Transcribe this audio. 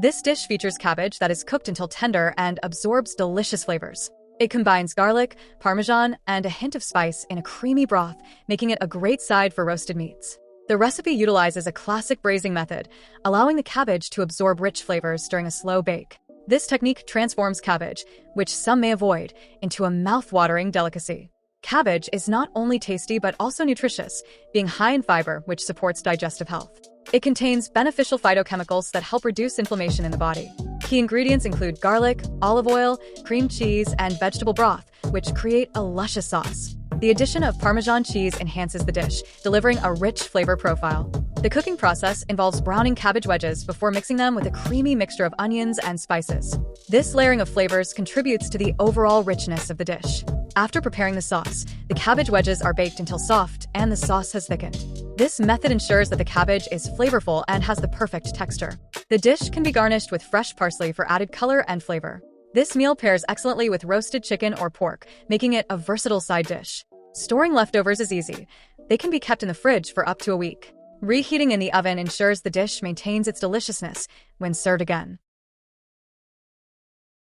This dish features cabbage that is cooked until tender and absorbs delicious flavors. It combines garlic, parmesan, and a hint of spice in a creamy broth, making it a great side for roasted meats. The recipe utilizes a classic braising method, allowing the cabbage to absorb rich flavors during a slow bake. This technique transforms cabbage, which some may avoid, into a mouth-watering delicacy. Cabbage is not only tasty but also nutritious, being high in fiber, which supports digestive health. It contains beneficial phytochemicals that help reduce inflammation in the body. Key ingredients include garlic, olive oil, cream cheese, and vegetable broth, which create a luscious sauce. The addition of Parmesan cheese enhances the dish, delivering a rich flavor profile. The cooking process involves browning cabbage wedges before mixing them with a creamy mixture of onions and spices. This layering of flavors contributes to the overall richness of the dish. After preparing the sauce, the cabbage wedges are baked until soft and the sauce has thickened. This method ensures that the cabbage is flavorful and has the perfect texture. The dish can be garnished with fresh parsley for added color and flavor. This meal pairs excellently with roasted chicken or pork, making it a versatile side dish. Storing leftovers is easy. They can be kept in the fridge for up to a week. Reheating in the oven ensures the dish maintains its deliciousness when served again.